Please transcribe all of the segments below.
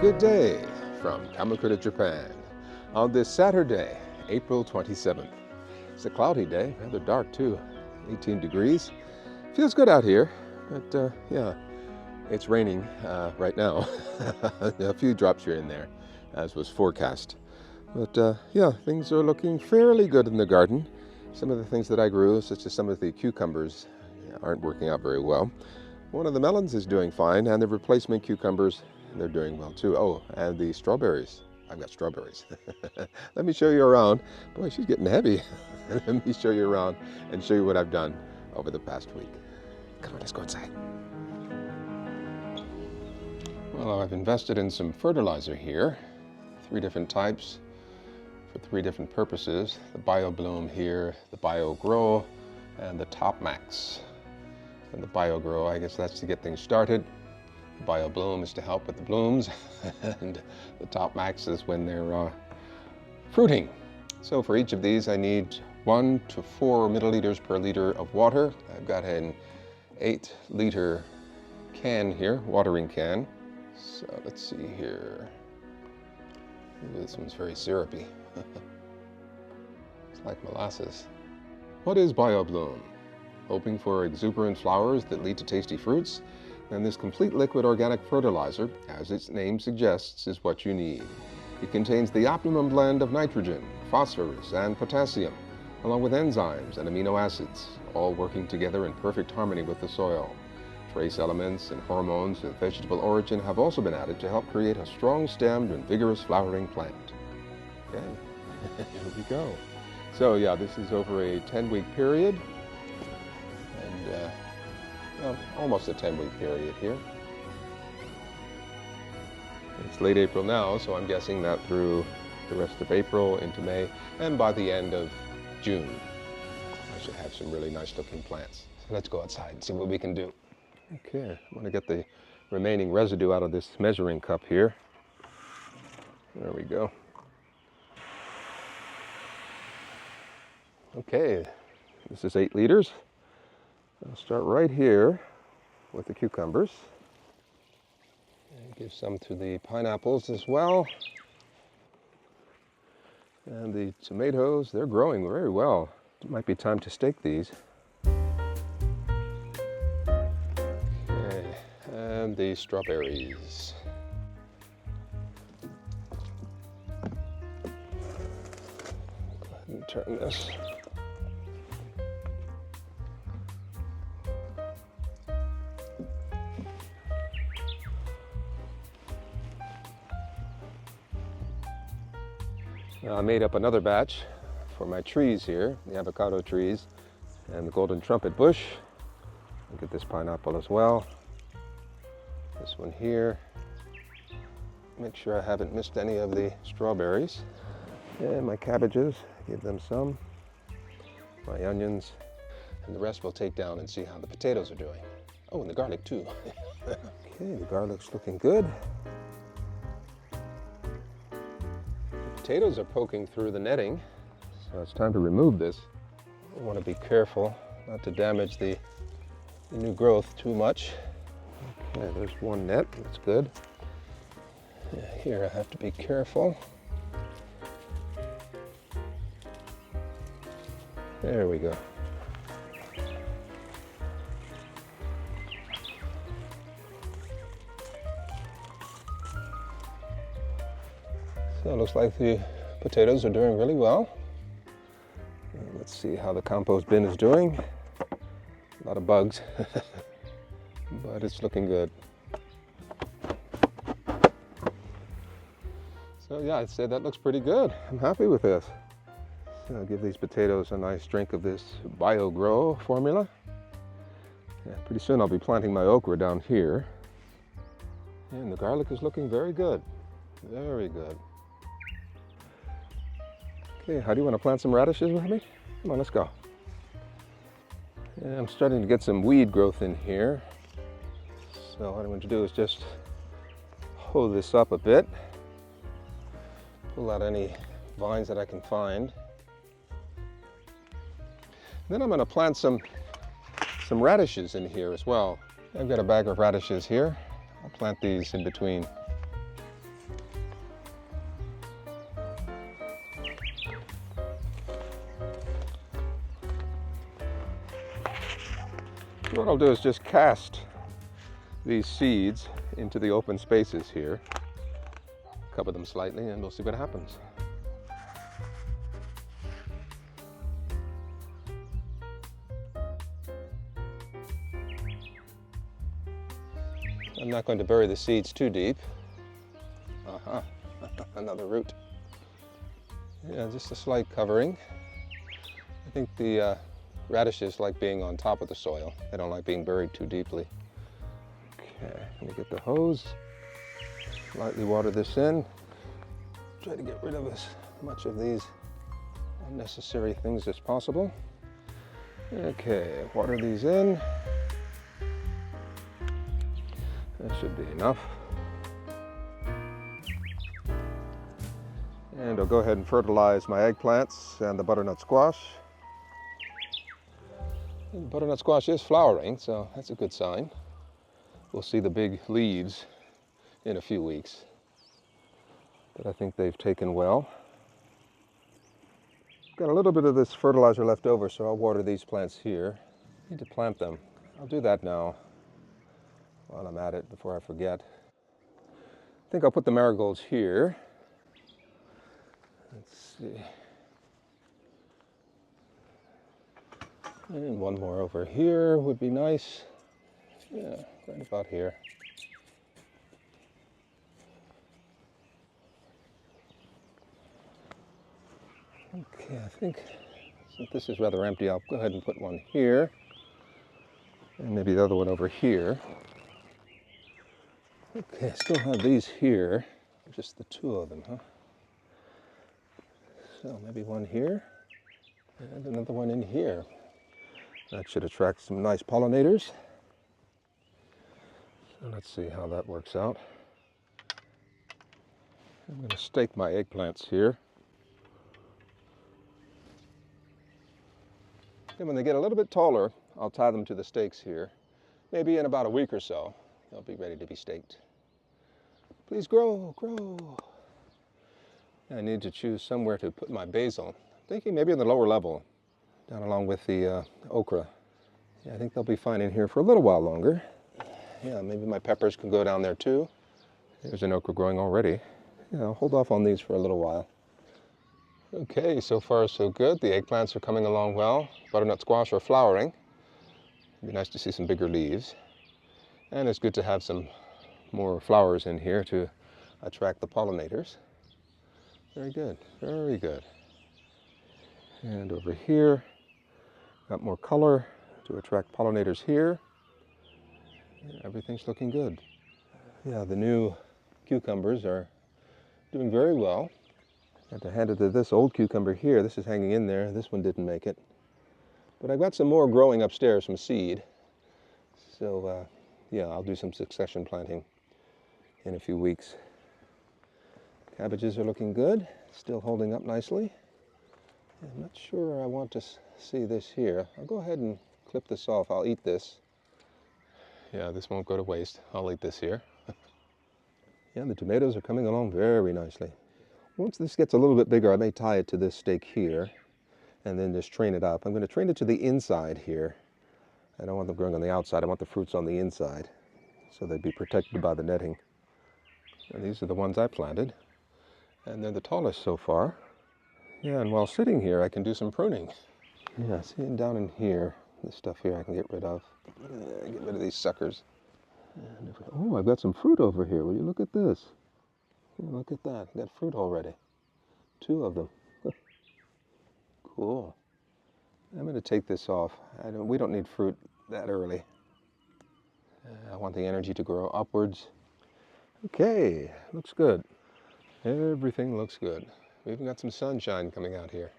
good day from Kamakura, Japan on this Saturday, April 27th. It's a cloudy day, rather dark too, 18 degrees. Feels good out here, but yeah, it's raining right now. A few drops here and there, as was forecast. But yeah, things are looking fairly good in the garden. Some of the things that I grew, such as some of the cucumbers, aren't working out very well. One of the melons is doing fine, and the replacement cucumbers, they're doing well too. Oh, and the strawberries. I've got strawberries. Let me show you around. Boy, she's getting heavy. Let me show you around and show you what I've done over the past week. Come on, let's go inside. Well, I've invested in some fertilizer here. 3 different types for 3 different purposes. The Bio Bloom here, the Bio Grow, and the Top Max. And the Bio Grow, I guess that's to get things started. The Bio Bloom is to help with the blooms, and the Top Max is when they're fruiting. So for each of these, I need 1 to 4 milliliters per liter of water. I've got an 8-liter can here, watering can. So let's see here. Ooh, this one's very syrupy. It's like molasses. What is Bio Bloom? Hoping for exuberant flowers that lead to tasty fruits? Then this complete liquid organic fertilizer, as its name suggests, is what you need. It contains the optimum blend of nitrogen, phosphorus, and potassium, along with enzymes and amino acids, all working together in perfect harmony with the soil. Trace elements and hormones of vegetable origin have also been added to help create a strong-stemmed and vigorous flowering plant. Okay, here we go. So yeah, this is over a 10-week period. And well, almost a 10-week period here. It's late April now, so I'm guessing that through the rest of April into May, and by the end of June, I should have some really nice looking plants. So let's go outside and see what we can do. Okay, I'm going to get the remaining residue out of this measuring cup here. There we go. Okay, this is 8 liters. I'll start right here with the cucumbers. And give some to the pineapples as well. And the tomatoes, they're growing very well. It might be time to stake these. Okay, and the strawberries. Go ahead and turn this. I made up another batch for my trees here, the avocado trees and the golden trumpet bush. I'll get this pineapple as well. This one here. Make sure I haven't missed any of the strawberries. And my cabbages, give them some. My onions. And the rest we'll take down and see how the potatoes are doing. Oh, and the garlic too. Okay, the garlic's looking good. Potatoes are poking through the netting, so it's time to remove this. I want to be careful not to damage the new growth too much. Okay, there's one net, that's good. Yeah, here I have to be careful. There we go. So it looks like the potatoes are doing really well. Let's see how the compost bin is doing. A lot of bugs, but it's looking good. So yeah, I'd say that looks pretty good. I'm happy with this. So I'll give these potatoes a nice drink of this Bio Grow formula. Yeah, pretty soon I'll be planting my okra down here. And the garlic is looking very good. Very good. Okay, how do you want to plant some radishes with me? Come on, let's go. Yeah, I'm starting to get some weed growth in here. So what I'm going to do is just hoe this up a bit. Pull out any vines that I can find. Then I'm going to plant some radishes in here as well. I've got a bag of radishes here. I'll plant these in between So what I'll do is just cast these seeds into the open spaces here. Cover them slightly and we'll see what happens. I'm not going to bury the seeds too deep. Another root. Yeah, just a slight covering. I think the radishes like being on top of the soil. They don't like being buried too deeply. Okay, let me get the hose. Lightly water this in. Try to get rid of as much of these unnecessary things as possible. Okay, water these in. That should be enough. And I'll go ahead and fertilize my eggplants and the butternut squash. And the butternut squash is flowering, so that's a good sign. We'll see the big leaves in a few weeks. But I think they've taken well. Got a little bit of this fertilizer left over, so I'll water these plants here. Need to plant them. I'll do that now while I'm at it before I forget. I think I'll put the marigolds here. Let's see. And one more over here would be nice. Yeah, right about here. Okay, I think since this is rather empty, I'll go ahead and put one here. And maybe the other one over here. Okay, I still have these here. Just the two of them, huh? So maybe one here and another one in here. That should attract some nice pollinators. So let's see how that works out. I'm going to stake my eggplants here. And when they get a little bit taller, I'll tie them to the stakes here. Maybe in about a week or so, they'll be ready to be staked. Please grow, grow. I need to choose somewhere to put my basil. I'm thinking maybe in the lower level, down along with the okra. Yeah, I think they'll be fine in here for a little while longer. Yeah, maybe my peppers can go down there too. There's an okra growing already. Yeah, I'll hold off on these for a little while. Okay, so far so good. The eggplants are coming along well. Butternut squash are flowering. It'd be nice to see some bigger leaves. And it's good to have some more flowers in here to attract the pollinators. Very good, very good. And over here, got more color to attract pollinators here. Yeah, everything's looking good. Yeah, the new cucumbers are doing very well. I had to hand it to this old cucumber here. This is hanging in there. This one didn't make it. But I've got some more growing upstairs from seed. So yeah, I'll do some succession planting in a few weeks. Cabbages are looking good, still holding up nicely. I'm not sure I want to see this here. I'll go ahead and clip this off. I'll eat this. Yeah, this won't go to waste. I'll eat this here. Yeah, the tomatoes are coming along very nicely. Once this gets a little bit bigger, I may tie it to this stake here and then just train it up. I'm going to train it to the inside here. I don't want them growing on the outside. I want the fruits on the inside so they'd be protected by the netting. And these are the ones I planted. And they're the tallest so far. Yeah, and while sitting here, I can do some pruning. Yeah, seeing down in here, this stuff here I can get rid of. Get rid of these suckers. Oh, I've got some fruit over here. Will you look at this? Yeah, look at that. I've got fruit already. 2 of them. Cool. I'm going to take this off. We don't need fruit that early. I want the energy to grow upwards. Okay, looks good. Everything looks good. We even got some sunshine coming out here.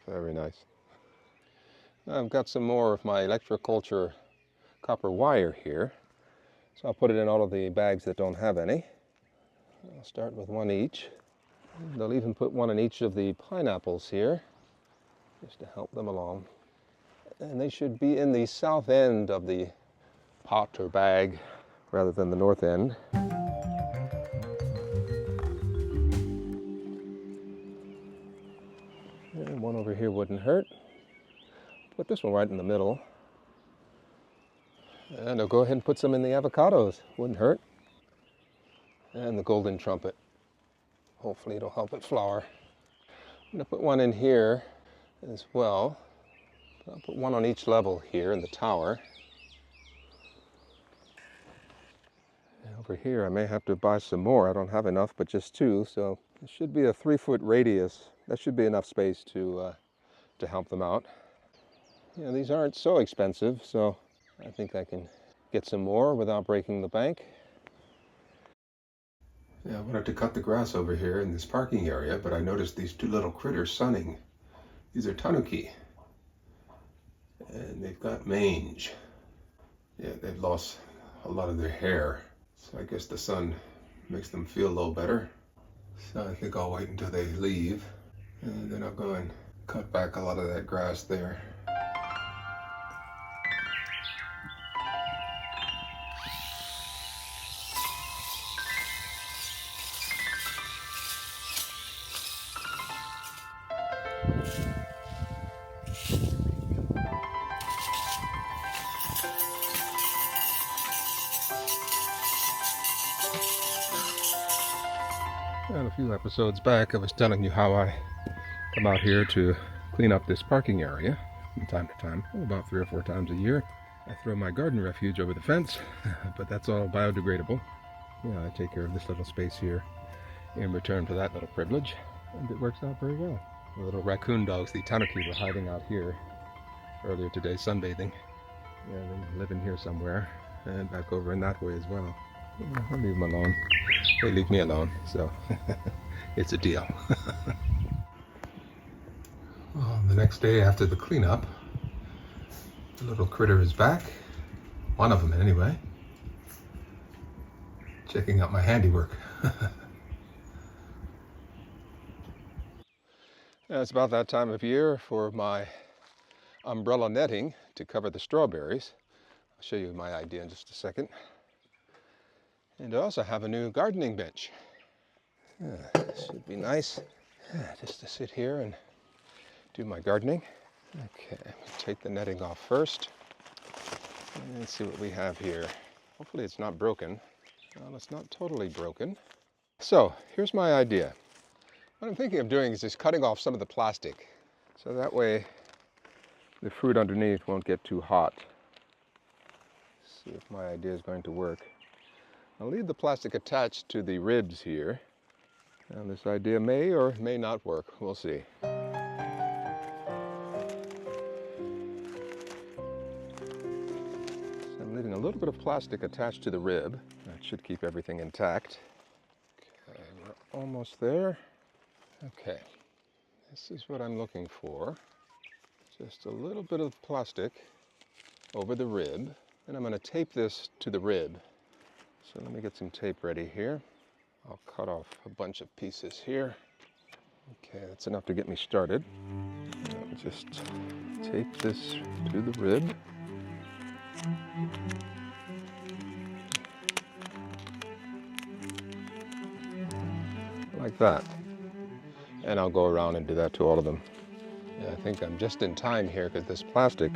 Very nice. I've got some more of my Electroculture copper wire here. So I'll put it in all of the bags that don't have any. I'll start with 1 each. They'll even put 1 in each of the pineapples here, just to help them along. And they should be in the south end of the pot or bag rather than the north end. And 1 over here wouldn't hurt. Put this one right in the middle. And I'll go ahead and put some in the avocados. Wouldn't hurt. And the golden trumpet. Hopefully it'll help it flower. I'm going to put one in here as well. I'll put one on each level here in the tower. And over here I may have to buy some more. I don't have enough, but just two. So it should be a 3-foot radius. That should be enough space to help them out. You know, these aren't so expensive, so I think I can get some more without breaking the bank. Yeah, I wanted to cut the grass over here in this parking area, but I noticed these two little critters sunning. These are tanuki, and they've got mange. Yeah, they've lost a lot of their hair, so I guess the sun makes them feel a little better. So I think I'll wait until they leave, and then I'll go and cut back a lot of that grass there. And a few episodes back, I was telling you how I come out here to clean up this parking area from time to time, about 3 or 4 times a year. I throw my garden refuge over the fence, but that's all biodegradable. Yeah, I take care of this little space here in return for that little privilege, and it works out very well. The little raccoon dogs, the tanuki, were hiding out here earlier today, sunbathing. Yeah, they live in here somewhere, and back over in that way as well. Yeah, I'll leave them alone. They leave me alone, so it's a deal. Well, the next day after the cleanup, the little critter is back. One of them anyway. Checking out my handiwork. Now, it's about that time of year for my umbrella netting to cover the strawberries. I'll show you my idea in just a second. And I also have a new gardening bench. Yeah, should be nice just to sit here and do my gardening. Okay, take the netting off first and see what we have here. Hopefully it's not broken. Well, it's not totally broken. So here's my idea. What I'm thinking of doing is just cutting off some of the plastic, so that way the fruit underneath won't get too hot. Let's see if my idea is going to work. I'll leave the plastic attached to the ribs here. Now this idea may or may not work. We'll see. So I'm leaving a little bit of plastic attached to the rib. That should keep everything intact. Okay, we're almost there. Okay, this is what I'm looking for. Just a little bit of plastic over the rib. And I'm going to tape this to the rib. So let me get some tape ready here. I'll cut off a bunch of pieces here. Okay, that's enough to get me started. I'll just tape this to the rib. Like that. And I'll go around and do that to all of them. Yeah, I think I'm just in time here because this plastic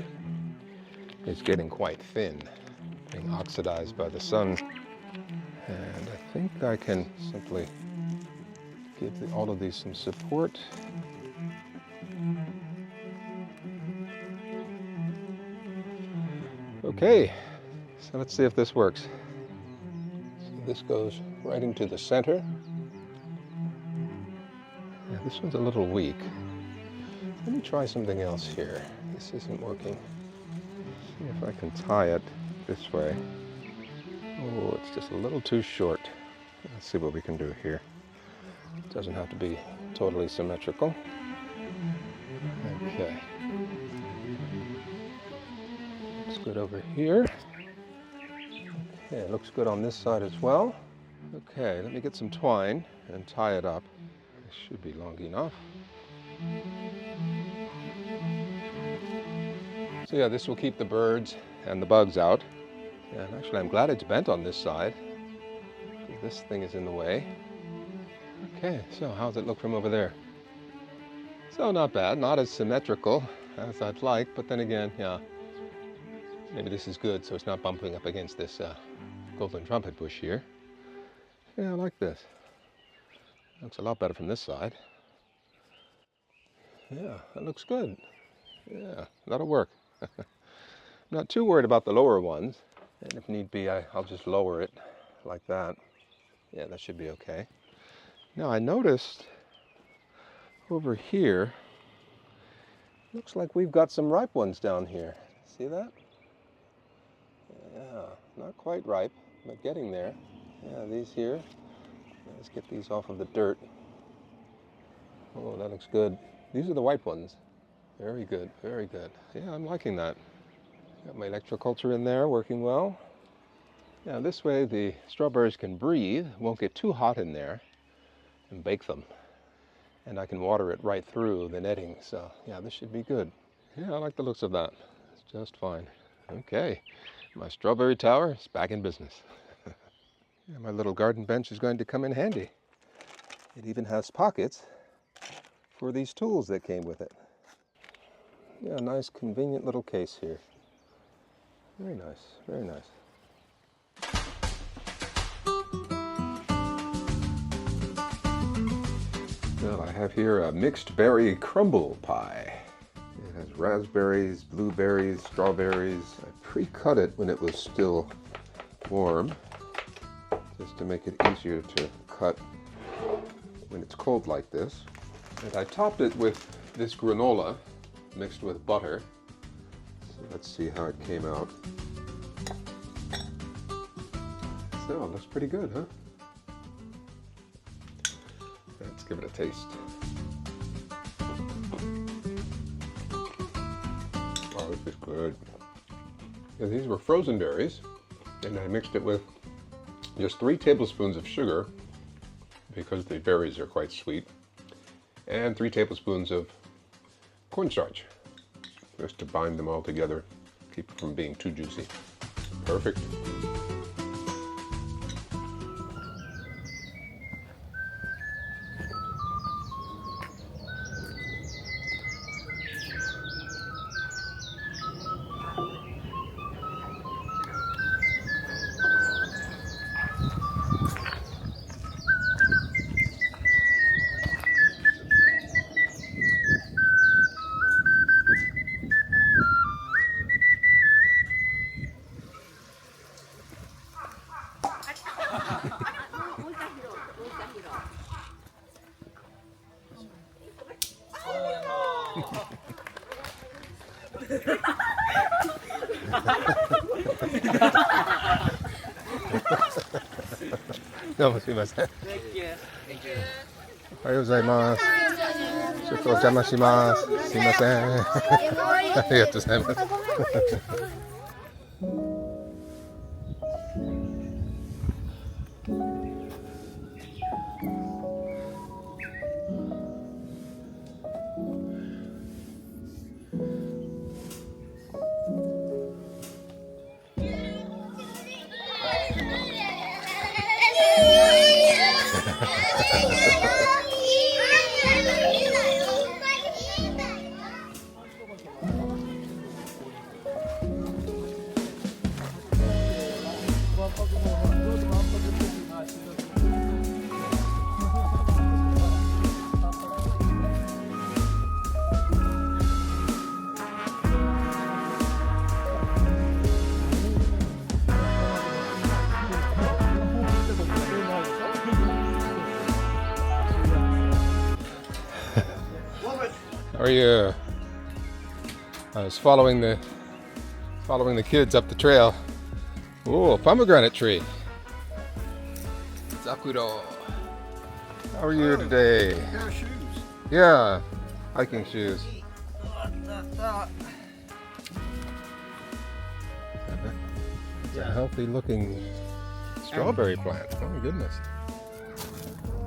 is getting quite thin, being oxidized by the sun. And I think I can simply give all of these some support. Okay, so let's see if this works. So this goes right into the center. Yeah, this one's a little weak. Let me try something else here. This isn't working. See if I can tie it this way. Oh, it's just a little too short. Let's see what we can do here. It doesn't have to be totally symmetrical. Okay. Looks good over here. Okay, it looks good on this side as well. Okay, let me get some twine and tie it up. This should be long enough. So yeah, this will keep the birds and the bugs out. And actually, I'm glad it's bent on this side, because this thing is in the way. Okay, so how's it look from over there? So not bad, not as symmetrical as I'd like, but then again, yeah, Maybe this is good so it's not bumping up against this golden trumpet bush here. Yeah, I like this. Looks a lot better from this side. Yeah, that looks good. Yeah, that'll work. I'm not too worried about the lower ones. And if need be, I'll just lower it like that. Yeah, that should be okay. Now I noticed over here, looks like we've got some ripe ones down here. See that? Yeah, not quite ripe, but getting there. Yeah, these here. Let's get these off of the dirt. Oh, that looks good. These are the white ones. Very good, very good. Yeah, I'm liking that. Got my electroculture in there, working well. Now this way the strawberries can breathe, won't get too hot in there, and bake them. And I can water it right through the netting, so yeah, this should be good. Yeah, I like the looks of that. It's just fine. Okay, my strawberry tower is back in business. Yeah, my little garden bench is going to come in handy. It even has pockets for these tools that came with it. Yeah, nice convenient little case here. Very nice, very nice. Well, I have here a mixed berry crumble pie. It has raspberries, blueberries, strawberries. I pre-cut it when it was still warm, just to make it easier to cut when it's cold like this. And I topped it with this granola mixed with butter. So let's see how it came out. So, it looks pretty good, huh? Let's give it a taste. Oh, this is good. Yeah, these were frozen berries, and I mixed it with just 3 tablespoons of sugar, because the berries are quite sweet, and 3 tablespoons of cornstarch, just to bind them all together, keep it from being too juicy. Perfect. Thank you. おはようございます。ちょっとお邪魔します。すいません。ありがとうございます。How are you? I was following the kids up the trail. Oh, pomegranate tree. Zakuro. How are you today? Pair of shoes. Yeah, hiking shoes. It's a healthy looking strawberry plant. Oh my goodness.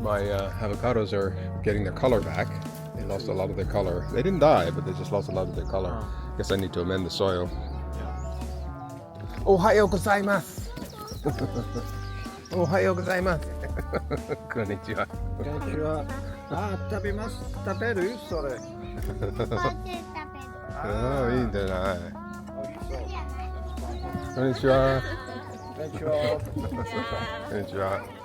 My avocados are getting their color back. They lost a lot of their color. They didn't die, but they just lost a lot of their color. I guess I need to amend the soil. Ohayo gozaimasu. Ohayo gozaimasu. Konnichiwa. Konnichiwa. 食べます。食べるそれ。ああ、いいんじゃない。美味しそう。こんにちは。こんにちは。こんにちは。